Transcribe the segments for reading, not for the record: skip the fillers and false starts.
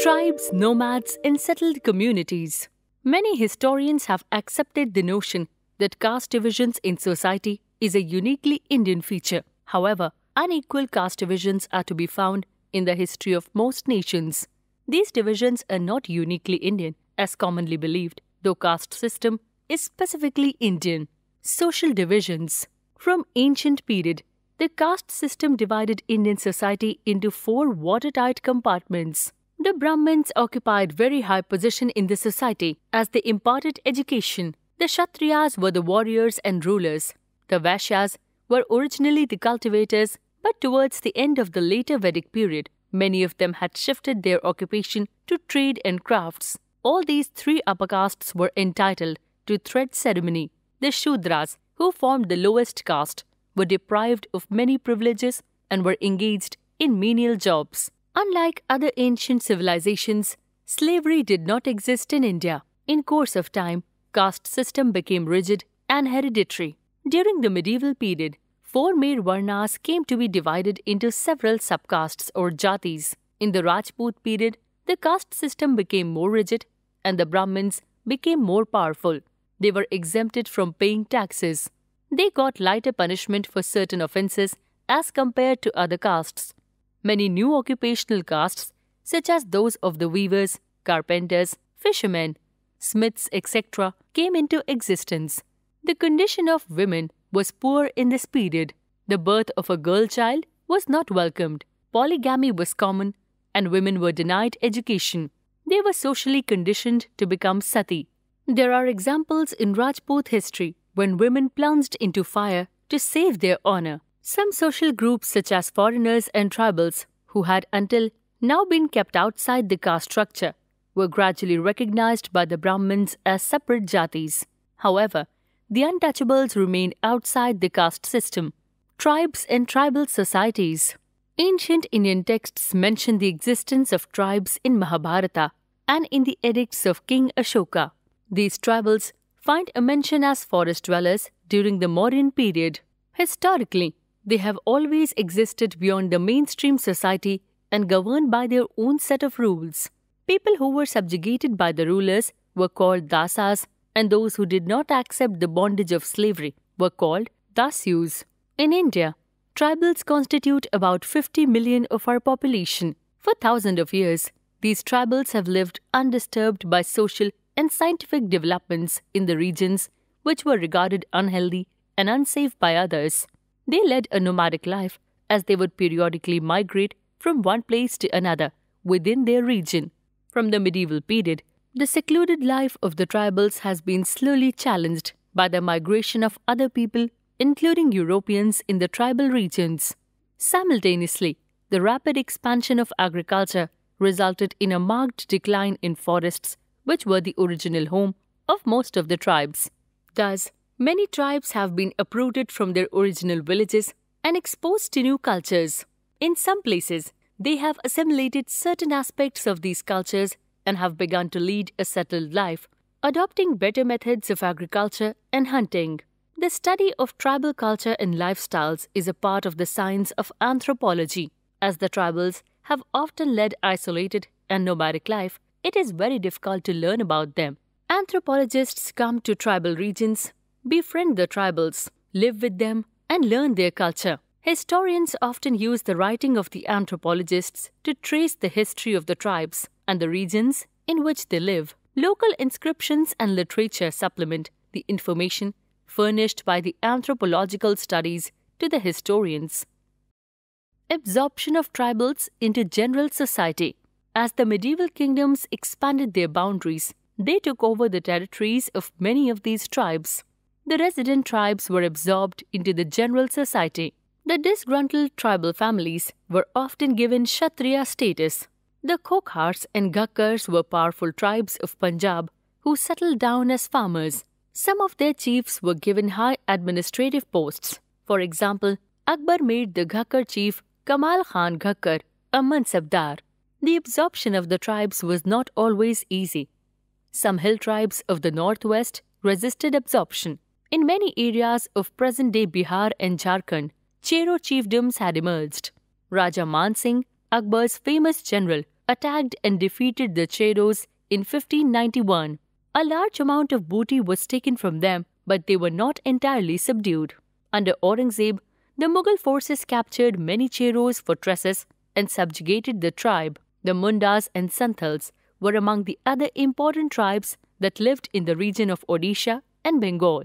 Tribes, nomads, and settled communities. Many historians have accepted the notion that caste divisions in society is a uniquely Indian feature. However, unequal caste divisions are to be found in the history of most nations. These divisions are not uniquely Indian, as commonly believed, though caste system is specifically Indian. Social divisions. From ancient period, the caste system divided Indian society into 4 watertight compartments. The Brahmins occupied very high position in the society as they imparted education. The Kshatriyas were the warriors and rulers. The Vaishyas were originally the cultivators, but towards the end of the later Vedic period, many of them had shifted their occupation to trade and crafts. All these 3 upper castes were entitled to thread ceremony. The Shudras, who formed the lowest caste, were deprived of many privileges and were engaged in menial jobs. Unlike other ancient civilizations, slavery did not exist in India. In course of time, caste system became rigid and hereditary. During the medieval period, 4 main varnas came to be divided into several subcastes or jatis. In the Rajput period, the caste system became more rigid and the Brahmins became more powerful. They were exempted from paying taxes. They got lighter punishment for certain offences as compared to other castes. Many new occupational castes, such as those of the weavers, carpenters, fishermen, smiths, etc., came into existence. The condition of women was poor in this period. The birth of a girl child was not welcomed. Polygamy was common, and women were denied education. They were socially conditioned to become sati. There are examples in Rajput history when women plunged into fire to save their honor. Some social groups such as foreigners and tribals, who had until now been kept outside the caste structure, were gradually recognized by the Brahmins as separate jatis. However, the untouchables remained outside the caste system. Tribes and tribal societies. Ancient Indian texts mention the existence of tribes in Mahabharata and in the edicts of King Ashoka. These tribals find a mention as forest dwellers during the Mauryan period. Historically, they have always existed beyond the mainstream society and governed by their own set of rules. People who were subjugated by the rulers were called dasas, and those who did not accept the bondage of slavery were called dasyus. In India, tribals constitute about 50 million of our population. For thousands of years, these tribals have lived undisturbed by social and scientific developments in the regions which were regarded unhealthy and unsafe by others. They led a nomadic life as they would periodically migrate from one place to another within their region. From the medieval period, the secluded life of the tribals has been slowly challenged by the migration of other people, including Europeans, in the tribal regions. Simultaneously, the rapid expansion of agriculture resulted in a marked decline in forests, which were the original home of most of the tribes. Thus, many tribes have been uprooted from their original villages and exposed to new cultures. In some places, they have assimilated certain aspects of these cultures and have begun to lead a settled life, adopting better methods of agriculture and hunting. The study of tribal culture and lifestyles is a part of the science of anthropology. As the tribals have often led isolated and nomadic life, it is very difficult to learn about them. Anthropologists come to tribal regions, befriend the tribals, live with them, and learn their culture. Historians often use the writing of the anthropologists to trace the history of the tribes and the regions in which they live. Local inscriptions and literature supplement the information furnished by the anthropological studies to the historians. Absorption of tribals into general society. As the medieval kingdoms expanded their boundaries, they took over the territories of many of these tribes. The resident tribes were absorbed into the general society. The disgruntled tribal families were often given Kshatriya status. The Khokhars and Ghakkars were powerful tribes of Punjab who settled down as farmers. Some of their chiefs were given high administrative posts. For example, Akbar made the Ghakkar chief Kamal Khan Ghakkar a mansabdar. The absorption of the tribes was not always easy. Some hill tribes of the northwest resisted absorption. In many areas of present-day Bihar and Jharkhand, Chero chiefdoms had emerged. Raja Man Singh, Akbar's famous general, attacked and defeated the Cheros in 1591. A large amount of booty was taken from them, but they were not entirely subdued. Under Aurangzeb, the Mughal forces captured many Cheros fortresses and subjugated the tribe. The Mundas and Santals were among the other important tribes that lived in the region of Odisha and Bengal.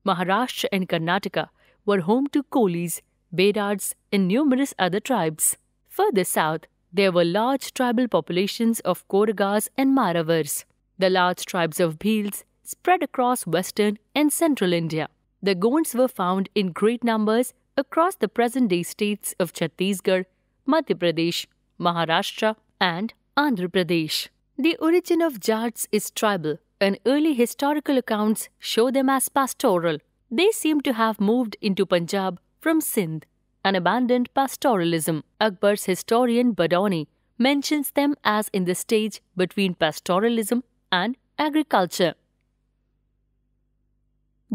Maharashtra and Karnataka were home to Kolis, Bedards, and numerous other tribes. Further south, there were large tribal populations of Koragas and Maravars. The large tribes of Bhils spread across western and central India. The Gonds were found in great numbers across the present-day states of Chhattisgarh, Madhya Pradesh, Maharashtra, and Andhra Pradesh. The origin of Jats is tribal, and early historical accounts show them as pastoral. They seem to have moved into Punjab from Sindh and abandoned pastoralism. Akbar's historian Badoni mentions them as in the stage between pastoralism and agriculture.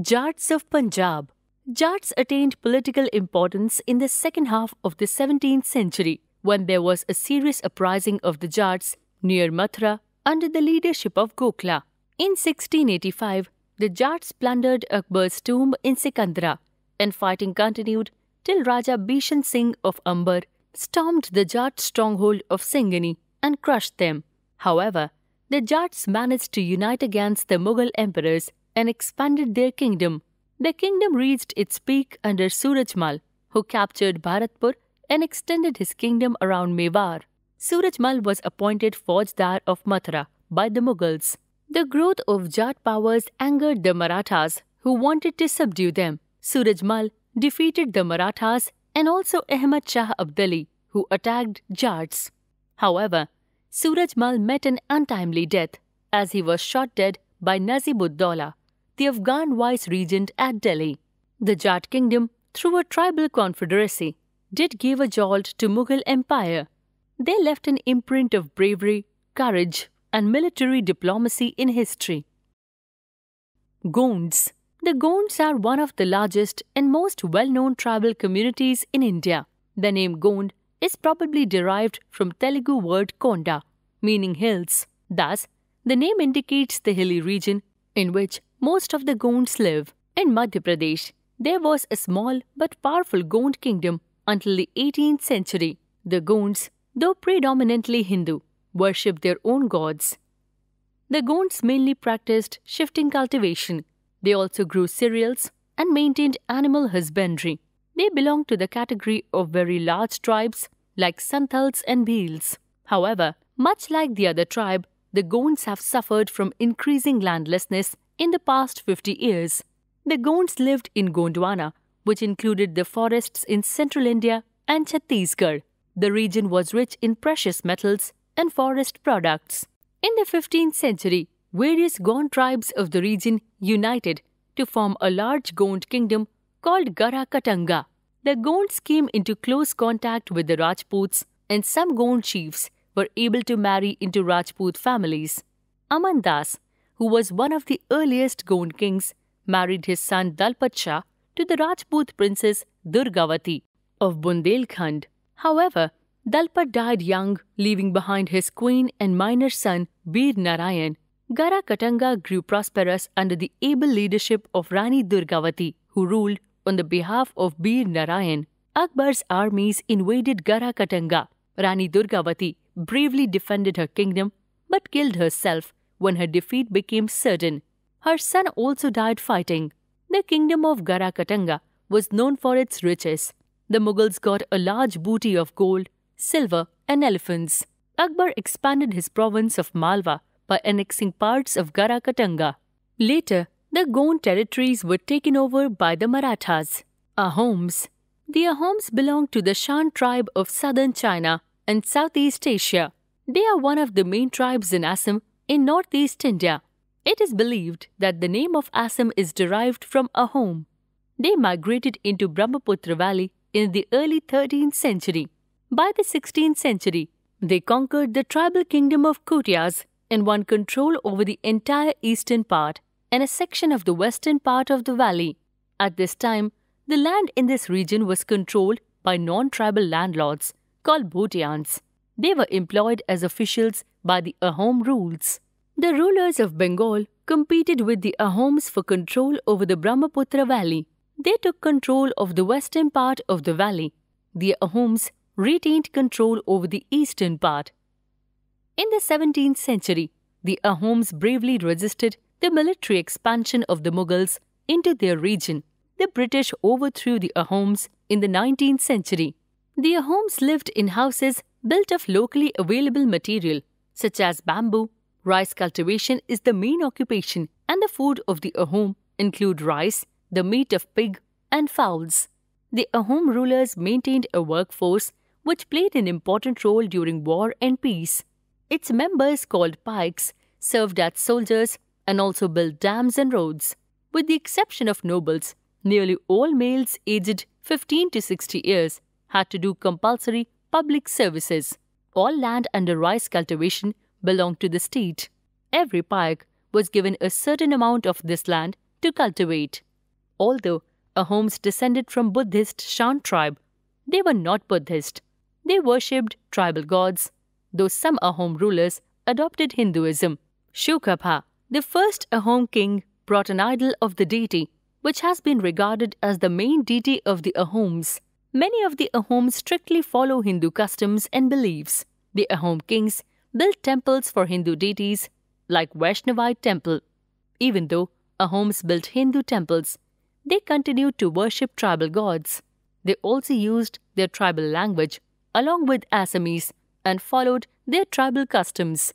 Jats of Punjab. Jats attained political importance in the second half of the 17th century when there was a serious uprising of the Jats near Mathura under the leadership of Gokhla. In 1685, the Jats plundered Akbar's tomb in Sikandra, and fighting continued till Raja Bishan Singh of Amber stormed the Jat stronghold of Singhani and crushed them. However, the Jats managed to unite against the Mughal emperors and expanded their kingdom. The kingdom reached its peak under Surajmal, who captured Bharatpur and extended his kingdom around Mewar. Surajmal was appointed Faujdar of Mathura by the Mughals. The growth of Jat powers angered the Marathas, who wanted to subdue them. Surajmal defeated the Marathas and also Ahmad Shah Abdali, who attacked Jats. However, Surajmal met an untimely death as he was shot dead by Nazim-ud-Dawla, the Afghan vice-regent at Delhi. The Jat kingdom, through a tribal confederacy, did give a jolt to Mughal empire. They left an imprint of bravery, courage, and military diplomacy in history. Gonds. The Gonds are one of the largest and most well-known tribal communities in India. The name Gond is probably derived from Telugu word Konda, meaning hills. Thus, the name indicates the hilly region in which most of the Gonds live. In Madhya Pradesh, there was a small but powerful Gond kingdom until the 18th century. The Gonds, though predominantly Hindu, worshipped their own gods. The Gonds mainly practiced shifting cultivation. They also grew cereals and maintained animal husbandry. They belonged to the category of very large tribes like Santals and Bhils. However, much like the other tribe, the Gonds have suffered from increasing landlessness in the past 50 years. The Gonds lived in Gondwana, which included the forests in central India and Chhattisgarh. The region was rich in precious metals and forest products. In the 15th century, various Gond tribes of the region united to form a large Gond kingdom called Gara Katanga. The Gonds came into close contact with the Rajputs, and some Gond chiefs were able to marry into Rajput families. Aman Das, who was one of the earliest Gond kings, married his son Dalpat Shah to the Rajput princess Durgavati of Bundelkhand. However, Dalpat died young, leaving behind his queen and minor son Bir Narayan. Gara Katanga grew prosperous under the able leadership of Rani Durgavati, who ruled on the behalf of Bir Narayan. Akbar's armies invaded Gara Katanga. Rani Durgavati bravely defended her kingdom but killed herself when her defeat became certain. Her son also died fighting. The kingdom of Gara Katanga was known for its riches. The Mughals got a large booty of gold, silver, and elephants. Akbar expanded his province of Malwa by annexing parts of Gara Katanga. Later, the Gond territories were taken over by the Marathas. Ahoms. The Ahoms belong to the Shan tribe of southern China and Southeast Asia. They are one of the main tribes in Assam in northeast India. It is believed that the name of Assam is derived from Ahom. They migrated into Brahmaputra Valley in the early 13th century. By the 16th century, they conquered the tribal kingdom of Kotias and won control over the entire eastern part and a section of the western part of the valley. At this time, the land in this region was controlled by non-tribal landlords called Bhotians. They were employed as officials by the Ahom rules. The rulers of Bengal competed with the Ahoms for control over the Brahmaputra valley. They took control of the western part of the valley. The Ahoms retained control over the eastern part. In the 17th century, the Ahoms bravely resisted the military expansion of the Mughals into their region. The British overthrew the Ahoms in the 19th century. The Ahoms lived in houses built of locally available material, such as bamboo. Rice cultivation is the main occupation, and the food of the Ahom include rice, the meat of pig, and fowls. The Ahom rulers maintained a workforce which played an important role during war and peace. Its members, called Paiks, served as soldiers and also built dams and roads. With the exception of nobles, nearly all males aged 15 to 60 years had to do compulsory public services. All land under rice cultivation belonged to the state. Every Paik was given a certain amount of this land to cultivate. Although Ahoms descended from Buddhist Shan tribe, they were not Buddhist. They worshipped tribal gods, though some Ahom rulers adopted Hinduism. Shukapha, the first Ahom king, brought an idol of the deity, which has been regarded as the main deity of the Ahoms. Many of the Ahoms strictly follow Hindu customs and beliefs. The Ahom kings built temples for Hindu deities like Vaishnavite temple. Even though Ahoms built Hindu temples, they continued to worship tribal gods. They also used their tribal language along with Assamese and followed their tribal customs.